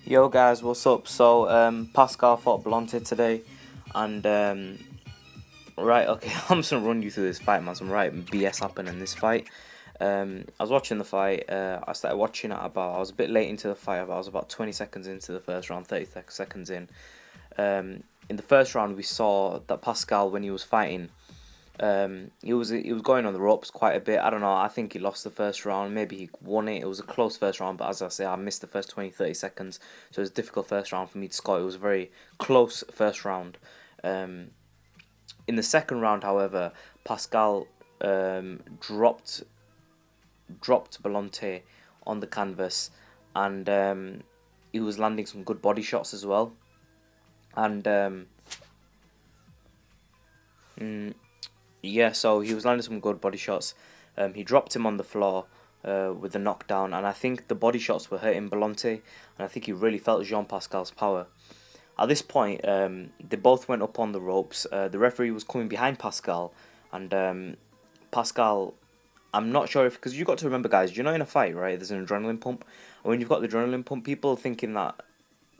Yo guys, what's up? So Pascal fought Blonte today, and right, okay, I'm just gonna run you through this fight, man. Some right BS happened in this fight. I was watching the fight. I started watching at about. I was a bit late into the fight. I was about 20 seconds into the first round, 30 seconds in. In the first round, we saw that Pascal, when he was fighting, he was going on the ropes quite a bit. I don't know. I think he lost the first round. Maybe he won it. It was a close first round, but as I say, I missed the first 20, 30 seconds. So it was a difficult first round for me to score. It was a very close first round. Um, in the second round, however, Pascal dropped Belonte on the canvas, and he was landing some good body shots as well. And mm, yeah, so he was landing some good body shots. He dropped him on the floor with the knockdown, and I think the body shots were hurting Belonte, and I think he really felt Jean Pascal's power. At this point, they both went up on the ropes. The referee was coming behind Pascal, and Pascal, I'm not sure if, because you got to remember, guys, you're not in a fight, right? There's an adrenaline pump. And when you've got the adrenaline pump, people thinking that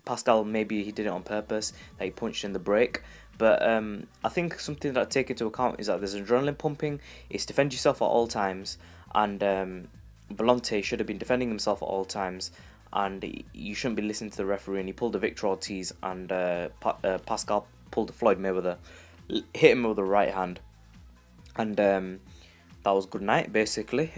Pascal, maybe he did it on purpose, that he punched in the break. But I think something that I take into account is that there's adrenaline pumping. It's defend yourself at all times, and Belonte should have been defending himself at all times, and you shouldn't be listening to the referee. And he pulled a Victor Ortiz, and Pascal pulled a Floyd Mayweather, hit him with the right hand, and that was good night basically.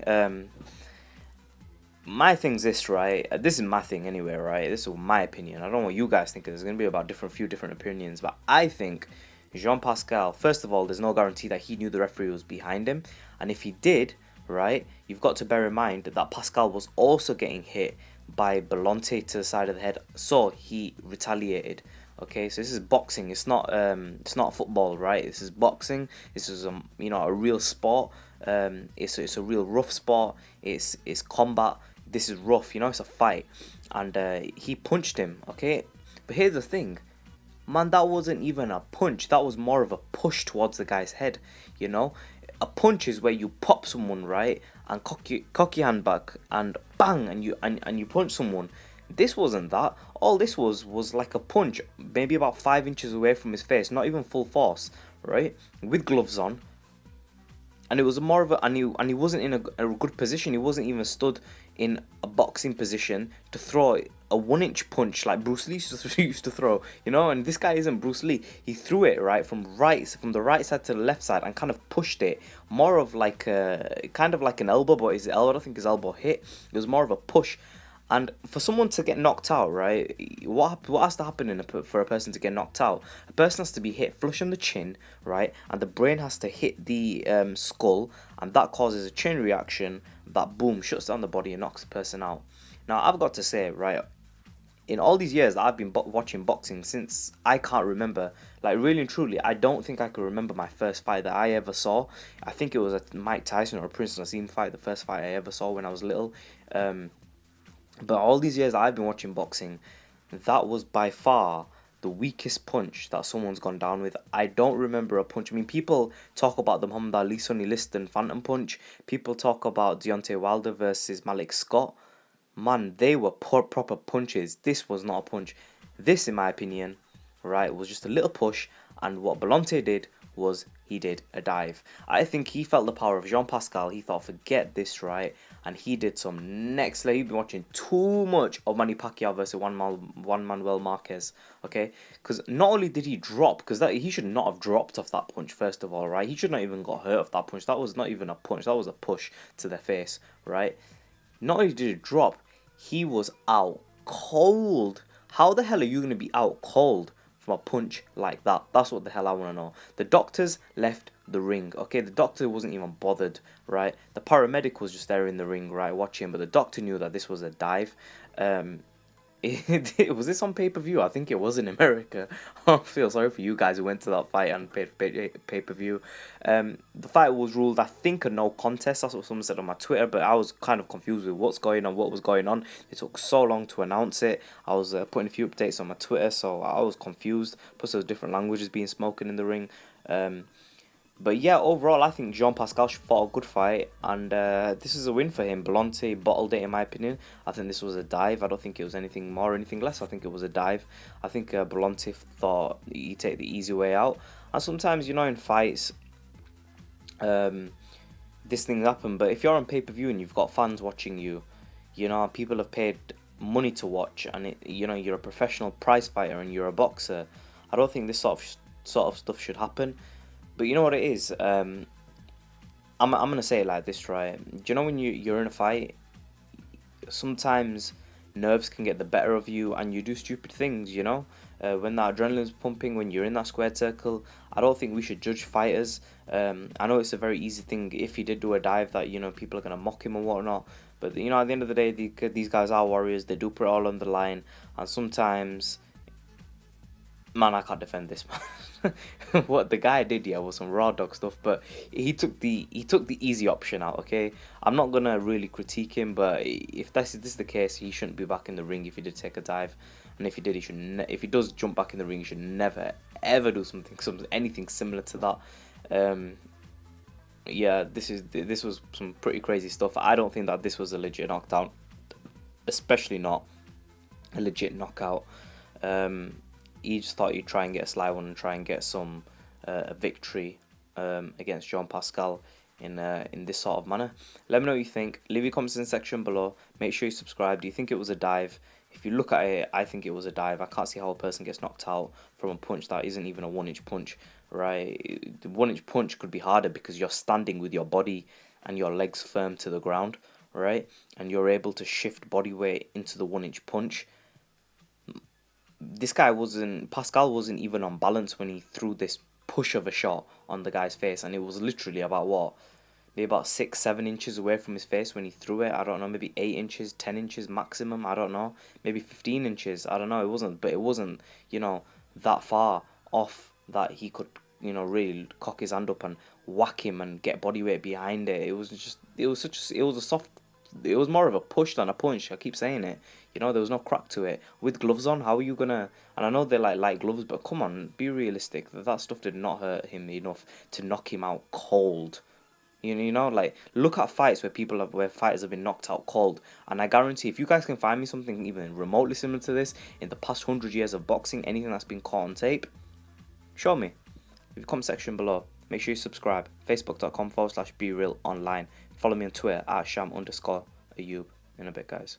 My thing's this, right? This is my thing anyway, right? This is my opinion. I don't know what you guys think. There's gonna be about few different opinions, but I think Jean Pascal. First of all, there's no guarantee that he knew the referee was behind him, and if he did, right, you've got to bear in mind that Pascal was also getting hit by Belonte to the side of the head, so he retaliated. Okay, so this is boxing. It's not football, right? This is boxing. This is a real sport. It's a real rough sport. It's combat. This is rough, it's a fight. And he punched him, okay? But here's the thing, man, that wasn't even a punch. That was more of a push towards the guy's head, you know? A punch is where you pop someone, right? And cock your hand back and bang, and you punch someone. This wasn't that. All this was like a punch, maybe about 5 inches away from his face, not even full force, right? With gloves on, and it was more of a and he wasn't in a good position. He wasn't even stood in a boxing position to throw a 1 inch punch like Bruce Lee used to throw, and this guy isn't Bruce Lee. He threw it from the right side to the left side and kind of pushed it, more of like kind of like an elbow, but his elbow, I don't think his elbow hit. It was more of a push. And for someone to get knocked out, right, what has to happen for a person to get knocked out? A person has to be hit flush on the chin, right, and the brain has to hit the skull, and that causes a chain reaction that, boom, shuts down the body and knocks the person out. Now, I've got to say, right, in all these years that I've been watching boxing, since I can't remember, like really and truly, I don't think I could remember my first fight that I ever saw. I think it was a Mike Tyson or a Prince Nassim fight, the first fight I ever saw when I was little. But all these years I've been watching boxing, that was by far the weakest punch that someone's gone down with. I don't remember a punch. I mean, people talk about the Muhammad Ali, Sonny Liston Phantom Punch. People talk about Deontay Wilder versus Malik Scott. Man, they were proper punches. This was not a punch. This, in my opinion, right, was just a little push. And what Belonte did was he did a dive. I think he felt the power of Jean Pascal. He thought, forget this, right? And he did some next level. You've been watching too much of Manny Pacquiao versus Juan Manuel Marquez, okay? Because not only did he drop, because that he should not have dropped off that punch, first of all, right? He should not even got hurt off that punch. That was not even a punch. That was a push to the face, right? Not only did it drop, he was out cold. How the hell are you going to be out cold from a punch like that? That's what the hell I want to know. The doctors left the ring, okay? The doctor wasn't even bothered, right? The paramedic was just there in the ring, right, watching, but the doctor knew that this was a dive. Was this on pay-per-view? I think it was in America. I feel sorry for you guys who went to that fight and paid pay-per-view. The fight was ruled, I think, a no contest. That's what someone said on my Twitter, but I was kind of confused with what was going on. It took so long to announce it. I was putting a few updates on my Twitter, so I was confused. Plus, there was different languages being spoken in the ring. But yeah, overall, I think Jean Pascal fought a good fight, and this is a win for him. Belonte bottled it, in my opinion. I think this was a dive. I don't think it was anything more or anything less. I think it was a dive. I think Belonte thought he'd take the easy way out. And sometimes, in fights, um, this thing happen. But if you're on pay-per-view and you've got fans watching you, people have paid money to watch, and you're a professional prize fighter and you're a boxer. I don't think this sort of stuff should happen. But you know what it is? I'm gonna say it like this, right? Do you know when you're in a fight, sometimes nerves can get the better of you and you do stupid things, when that adrenaline's pumping, when you're in that squared circle. I don't think we should judge fighters. I know it's a very easy thing if he did do a dive that, people are going to mock him and whatnot. But, at the end of the day, these guys are warriors. They do put it all on the line. And sometimes, man, I can't defend this, man. What the guy did, yeah, was some raw dog stuff. But he took the easy option out. Okay, I'm not gonna really critique him, but if this is the case, he shouldn't be back in the ring if he did take a dive. And if he did, if he does jump back in the ring, he should never ever do anything similar to that. Yeah, this was some pretty crazy stuff. I don't think that this was a legit knockdown, especially not a legit knockout. He just thought he'd try and get a sly one and try and get some victory against Jean Pascal in this sort of manner. Let me know what you think. Leave your comments in the section below. Make sure you subscribe. Do you think it was a dive? If you look at it, I think it was a dive. I can't see how a person gets knocked out from a punch that isn't even a 1-inch punch, right? The 1-inch punch could be harder because you're standing with your body and your legs firm to the ground, right? And you're able to shift body weight into the 1-inch punch. Pascal wasn't even on balance when he threw this push of a shot on the guy's face, and it was literally maybe about 6-7 inches away from his face when he threw it. I don't know, maybe 8 inches, 10 inches maximum. I don't know, maybe 15 inches. I don't know. It wasn't that far off that he could really cock his hand up and whack him and get body weight behind it. It was more of a push than a punch. I keep saying it. There was no crack to it. With gloves on, how are you gonna? And I know they're like light gloves, but come on, be realistic. That stuff did not hurt him enough to knock him out cold. Like, look at fights where fighters have been knocked out cold, and I guarantee if you guys can find me something even remotely similar to this in the past 100 years of boxing, anything that's been caught on tape, show me. Leave a comment section below. Make sure you subscribe. Facebook.com/BeRealOnline. Follow me on Twitter @Sham_Ayub. In a bit, guys.